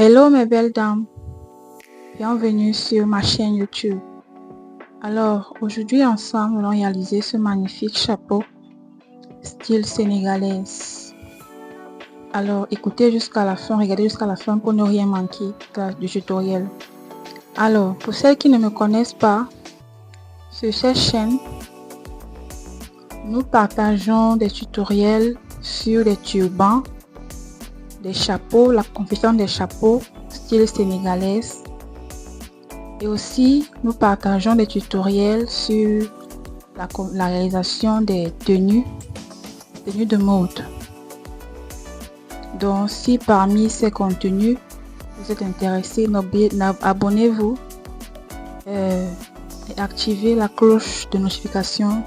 Hello mes belles dames, bienvenue sur ma chaîne YouTube. Alors aujourd'hui ensemble nous allons réaliser ce magnifique chapeau style sénégalaise. Alors écoutez jusqu'à la fin, regardez jusqu'à la fin pour ne rien manquer du tutoriel. Alors pour celles qui ne me connaissent pas, sur cette chaîne, nous partageons des tutoriels sur des turbans, des chapeaux, la confection des chapeaux style sénégalaise. Et aussi, nous partageons des tutoriels sur la réalisation des tenues de mode. Donc, si parmi ces contenus, vous êtes intéressé, abonnez-vous et activez la cloche de notification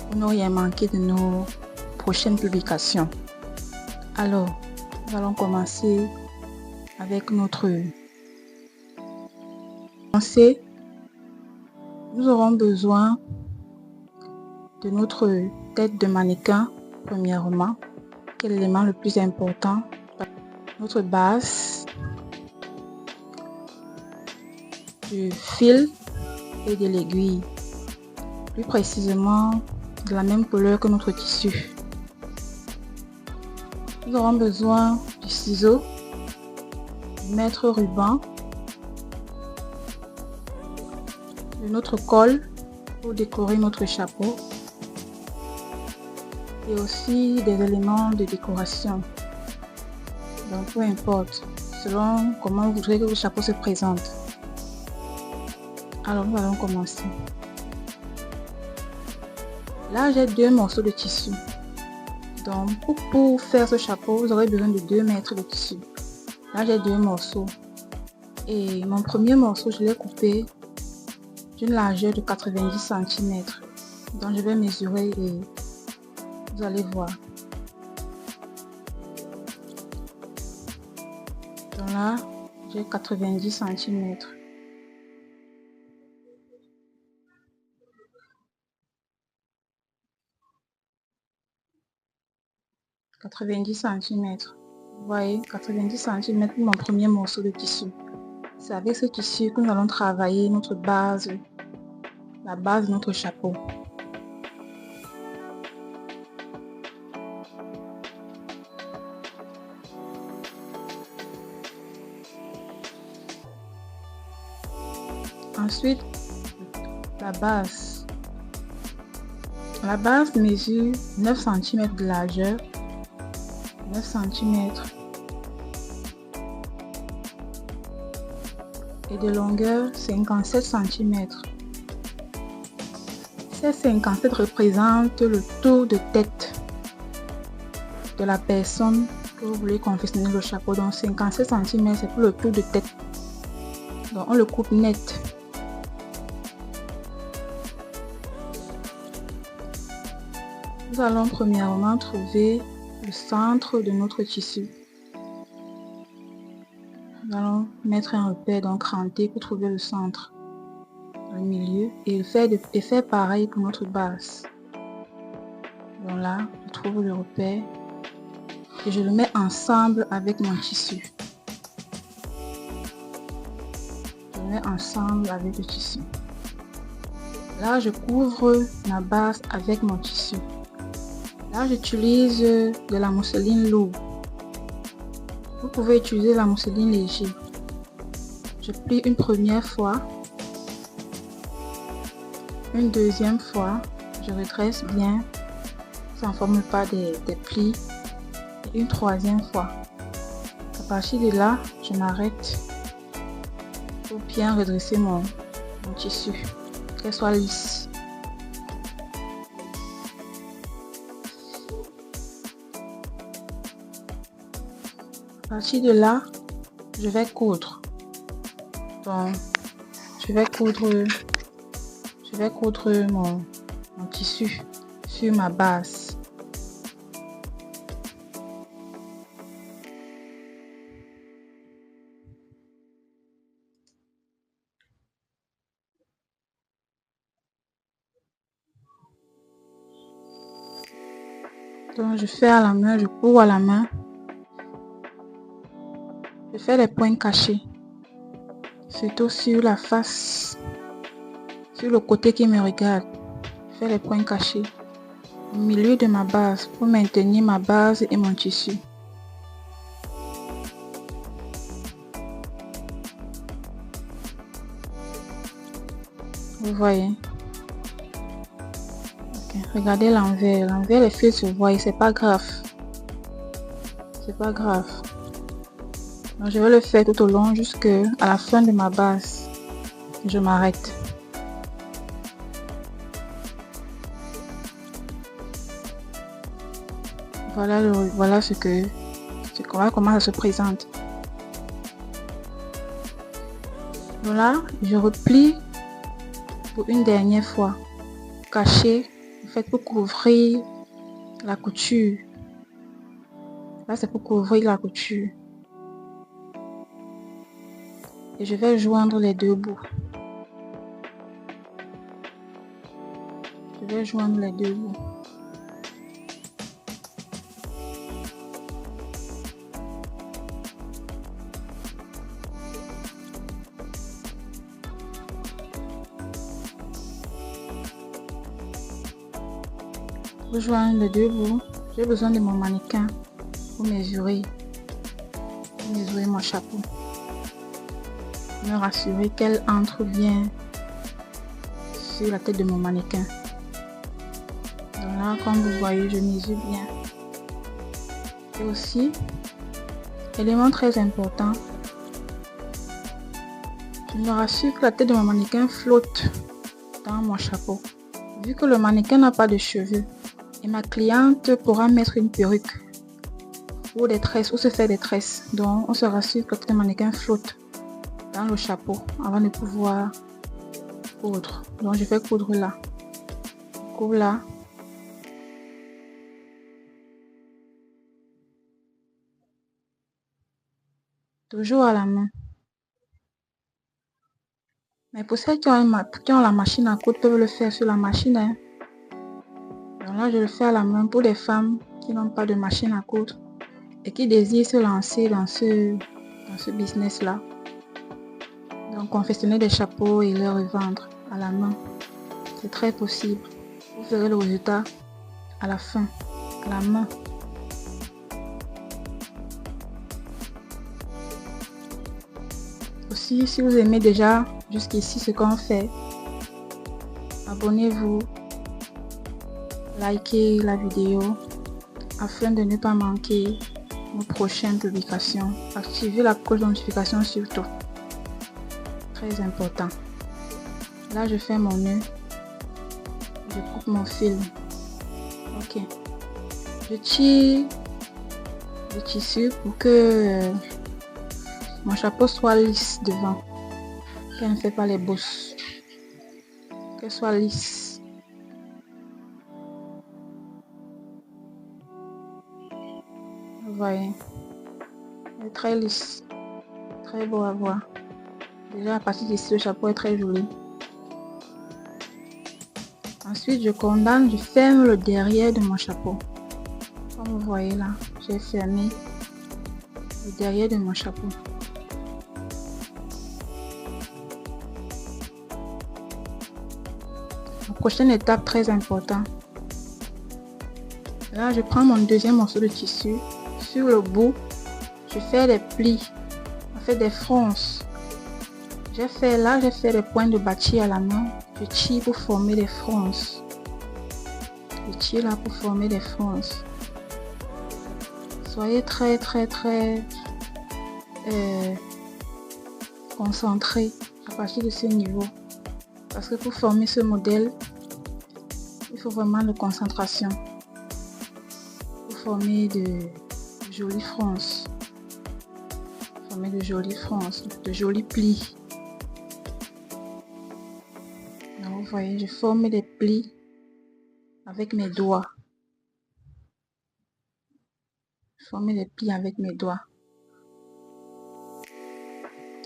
pour ne rien manquer de nos prochaines publications. Alors, nous allons commencer avec nous aurons besoin de notre tête de mannequin premièrement, qui est l'élément le plus important, notre base, du fil et de l'aiguille, plus précisément de la même couleur que notre tissu. Nous aurons besoin du ciseau, du mètre ruban, de notre colle pour décorer notre chapeau et aussi des éléments de décoration. Donc peu importe, selon comment vous voudrez que votre chapeau se présente. Alors nous allons commencer. Là j'ai 2 morceaux de tissu. Donc pour faire ce chapeau, vous aurez besoin de 2 mètres de tissu. Là j'ai 2 morceaux. Et mon premier morceau, je l'ai coupé d'une largeur de 90 cm. Donc je vais mesurer et vous allez voir. Donc là, j'ai 90 cm. Vous voyez, 90 cm pour mon premier morceau de tissu. C'est avec ce tissu que nous allons travailler notre base, la base de notre chapeau. Ensuite, la base. La base mesure 9 cm de largeur, 9 cm et de longueur 57 cm. Ces 57 représentent le tour de tête de la personne que vous voulez confectionner le chapeau. Donc 57 cm c'est pour le tour de tête. Donc on le coupe net. Nous allons premièrement trouver le centre de notre tissu. Nous allons mettre un repère, donc cranter pour trouver le centre, le milieu, et faire pareil pour notre base. Donc là, je trouve le repère et je le mets ensemble avec mon tissu. Je le mets ensemble avec le tissu. Là, je couvre ma base avec mon tissu. Là, j'utilise de la mousseline lourde. Vous pouvez utiliser la mousseline léger. Je plie une première fois, une deuxième fois, je redresse bien, ça ne forme pas des plis, et une troisième fois. À partir de là, je m'arrête pour bien redresser mon tissu, qu'elle soit lisse. À partir de là, je vais coudre. Donc, je vais coudre mon tissu sur ma base. Donc, je fais à la main, je cours à la main. Je fais les points cachés, surtout sur la face, sur le côté qui me regarde. Je fais les points cachés au milieu de ma base pour maintenir ma base et mon tissu. Vous voyez? Okay. Regardez l'envers. L'envers, les fils se voient, c'est pas grave. C'est pas grave. Donc, je vais le faire tout au long jusqu'à la fin de ma base. Je m'arrête. Voilà comment ça se présente. Voilà, je replie pour une dernière fois. Caché, en fait, pour couvrir la couture. Là, c'est pour couvrir la couture. Et je vais joindre les deux bouts. Je vais joindre les deux bouts. Pour joindre les deux bouts, j'ai besoin de mon mannequin pour mesurer mon chapeau. Me rassurer qu'elle entre bien sur la tête de mon mannequin. Donc là, comme vous voyez, je mesure bien. Et aussi, élément très important, je me rassure que la tête de mon mannequin flotte dans mon chapeau. Vu que le mannequin n'a pas de cheveux, et ma cliente pourra mettre une perruque ou des tresses, ou se faire des tresses. Donc, on se rassure que le mannequin flotte dans le chapeau avant de pouvoir coudre. Donc, je vais coudre là. Je couvre là. Toujours à la main. Mais pour celles qui ont la machine à coudre, peuvent le faire sur la machine. Hein. Donc là, je le fais à la main pour les femmes qui n'ont pas de machine à coudre et qui désirent se lancer dans ce business-là. Donc, confectionner des chapeaux et les revendre à la main. C'est très possible. Vous verrez le résultat à la fin, à la main. Aussi, si vous aimez déjà jusqu'ici ce qu'on fait, abonnez-vous, likez la vidéo afin de ne pas manquer nos prochaines publications. Activez la cloche de notification surtout. Très important. Là, je fais mon nœud. Je coupe mon fil. Ok. Je tire le tissu pour que mon chapeau soit lisse devant. Qu'elle ne fait pas les bosses. Qu'elle soit lisse. Vous voyez. Elle est très lisse. Très beau à voir. Déjà à partir d'ici, le chapeau est très joli. Ensuite, je condamne, je ferme le derrière de mon chapeau. Comme vous voyez là, j'ai fermé le derrière de mon chapeau. La prochaine étape très importante. Là, je prends mon deuxième morceau de tissu. Sur le bout, je fais des plis, en fait des fronces. J'ai fait les points de bâti à la main. Je tire pour former des fronces. Je tire là pour former des fronces. Soyez très concentrés à partir de ce niveau. Parce que pour former ce modèle, il faut vraiment de concentration. Pour former de jolies fronces. Former de jolies fronces, de jolis plis. Vous voyez, je forme des plis avec mes doigts. Je forme des plis avec mes doigts.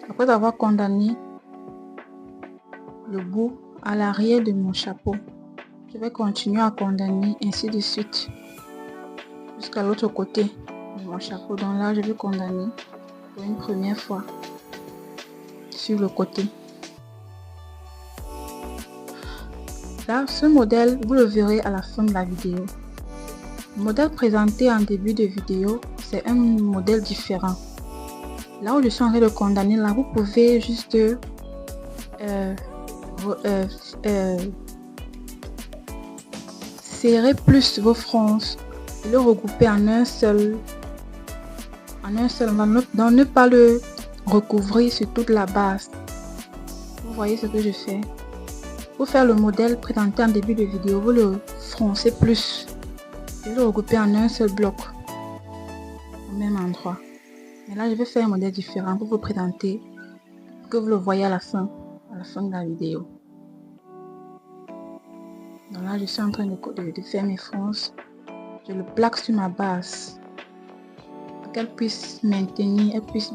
Après avoir condamné le bout à l'arrière de mon chapeau, je vais continuer à condamner ainsi de suite jusqu'à l'autre côté de mon chapeau. Donc là, je vais condamner pour une première fois sur le côté. Là, ce modèle, vous le verrez à la fin de la vidéo. Le modèle présenté en début de vidéo, c'est un modèle différent. Là où je suis en train de condamner, là, vous pouvez juste serrer plus vos fronces et le regrouper en un seul, dans ne pas le recouvrir sur toute la base. Vous voyez ce que je fais? Pour faire le modèle présenté en début de vidéo, vous le froncez plus et le regroupez en un seul bloc au même endroit. Mais là, je vais faire un modèle différent pour vous présenter, que vous le voyez à la fin de la vidéo. Donc là, je suis en train de faire mes fronces. Je le plaque sur ma base pour qu'elle puisse maintenir, elle puisse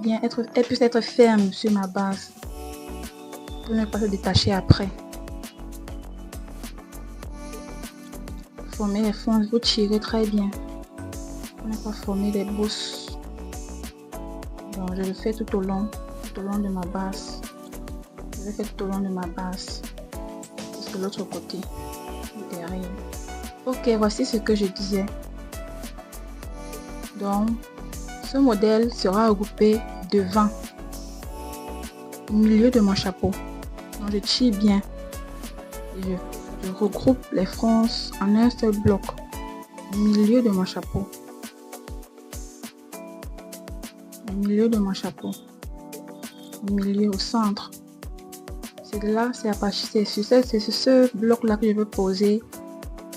être ferme sur ma base pour ne pas se détacher après. Former les fronces, vous tirez très bien pour ne pas former des bosses. Donc je le fais tout au long de ma base. Je le fais tout au long de ma base jusqu'à l'autre côté derrière. Ok, voici ce que je disais. Donc ce modèle sera regroupé devant, au milieu de mon chapeau. Donc je tire bien et je regroupe les fronces en un seul bloc au milieu de mon chapeau. Au milieu de mon chapeau. Au milieu, au centre. C'est là, c'est sur ce bloc là que je veux poser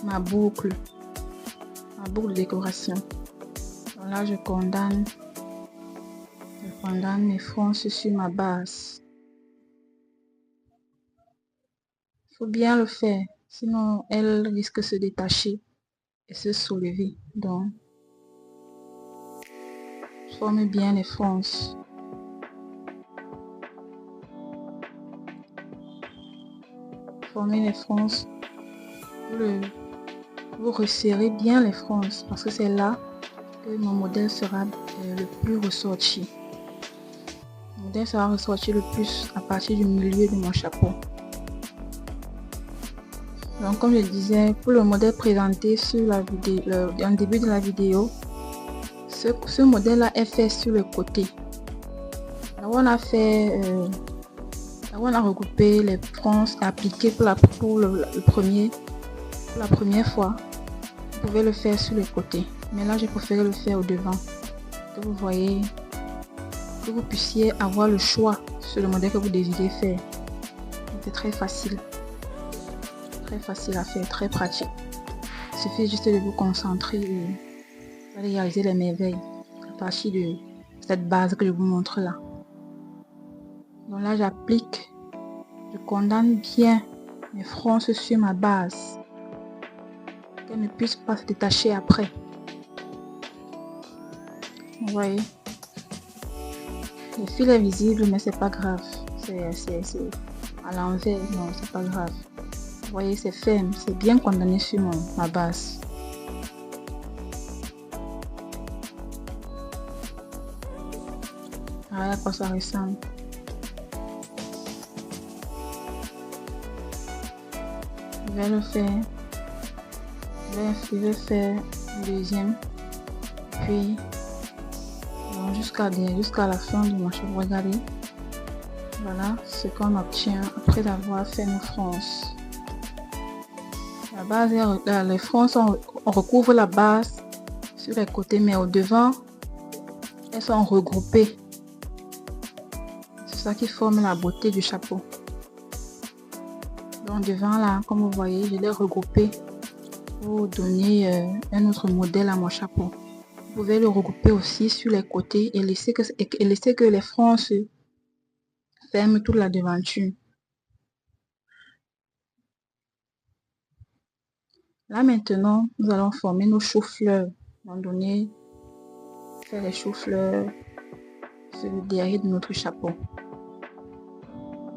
ma boucle de décoration. Donc là, je condamne mes fronces sur ma base. Il faut bien le faire, sinon elle risque de se détacher et se soulever. Donc, forme bien les fronces. Formez les fronces. Vous resserrez bien les fronces parce que c'est là que mon modèle sera le plus ressorti. Le modèle sera ressorti le plus à partir du milieu de mon chapeau. Donc comme je disais, pour le modèle présenté sur la vidéo, en début de la vidéo, ce modèle là est fait sur le côté. Là où on a fait, là où on a regroupé les fronces appliquées pour la première fois, vous pouvez le faire sur le côté. Mais là, j'ai préféré le faire au devant. Que vous voyez, que vous puissiez avoir le choix sur le modèle que vous désirez faire. C'est très facile. Très facile à faire, très pratique. Il suffit juste de vous concentrer et vous allez réaliser les merveilles à partir de cette base que je vous montre là. Donc là, j'applique, je condamne bien mes fronces sur ma base. Qu'elles ne puissent pas se détacher après. Vous voyez, le fil est visible, mais c'est pas grave. C'est à l'envers, non, c'est pas grave. Vous voyez, c'est ferme, c'est bien condamné sur ma base. Voilà à quoi ça ressemble. Je vais le faire. Je vais faire le deuxième. Puis jusqu'à la fin de mon chapeau. Regardez. Voilà ce qu'on obtient après avoir fait nos fronces. La base, les fronces, on recouvre la base sur les côtés, mais au devant, elles sont regroupées. C'est ça qui forme la beauté du chapeau. Donc devant là, comme vous voyez, je l'ai regroupé pour donner un autre modèle à mon chapeau. Vous pouvez le regrouper aussi sur les côtés et laisser que les fronces ferment toute la devanture. Là maintenant, nous allons former nos choux-fleurs. Faire les choux-fleurs sur le derrière de notre chapeau.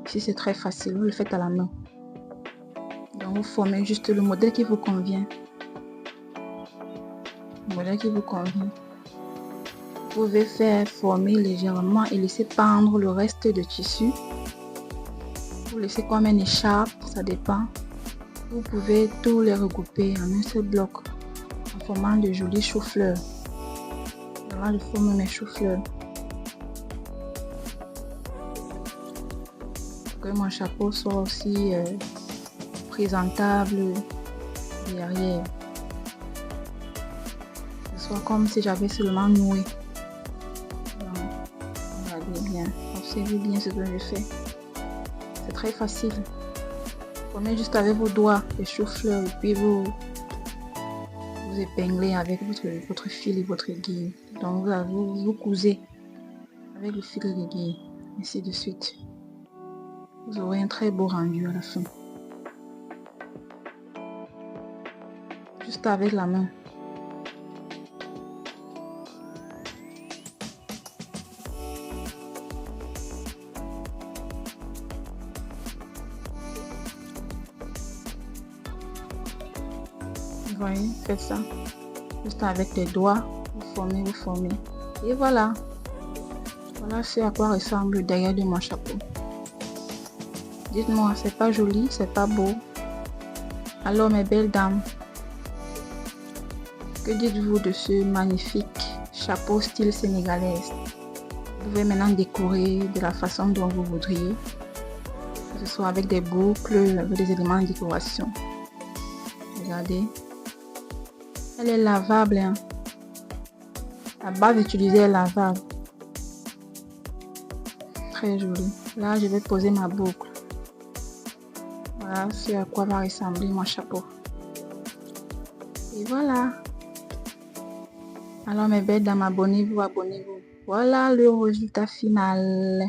Ici c'est très facile, vous le faites à la main. Donc vous formez juste le modèle qui vous convient. Le modèle qui vous convient. Vous pouvez faire former légèrement et laisser pendre le reste de tissu. Vous laissez comme une écharpe, ça dépend. Vous pouvez tous les regrouper en un seul bloc en formant de jolis choux-fleurs. Voilà, je forme mes choux-fleurs. Que mon chapeau soit aussi présentable derrière. Ce soit comme si j'avais seulement noué. Regardez bien, observez bien ce que je fais. C'est très facile. Prenez juste avec vos doigts les choux-fleurs et puis vous épinglez avec votre fil et votre aiguille. Donc vous cousez avec le fil et l'aiguille, ainsi de suite. Vous aurez un très beau rendu à la fin. Juste avec la main. Vous voyez, faites ça. Juste avec les doigts, vous formez. Et voilà. Voilà ce à quoi ressemble le derrière de mon chapeau. Dites-moi, c'est pas joli, c'est pas beau? Alors mes belles dames, que dites-vous de ce magnifique chapeau style sénégalaise? Vous pouvez maintenant décorer de la façon dont vous voudriez, que ce soit avec des boucles, avec des éléments de décoration. Regardez, elle est lavable, hein? La base utilisée est lavable. Très jolie. Là, je vais poser ma boucle. Voilà ce à quoi va ressembler mon chapeau. Et voilà. Alors mes belles dames, abonnez-vous. Voilà le résultat final.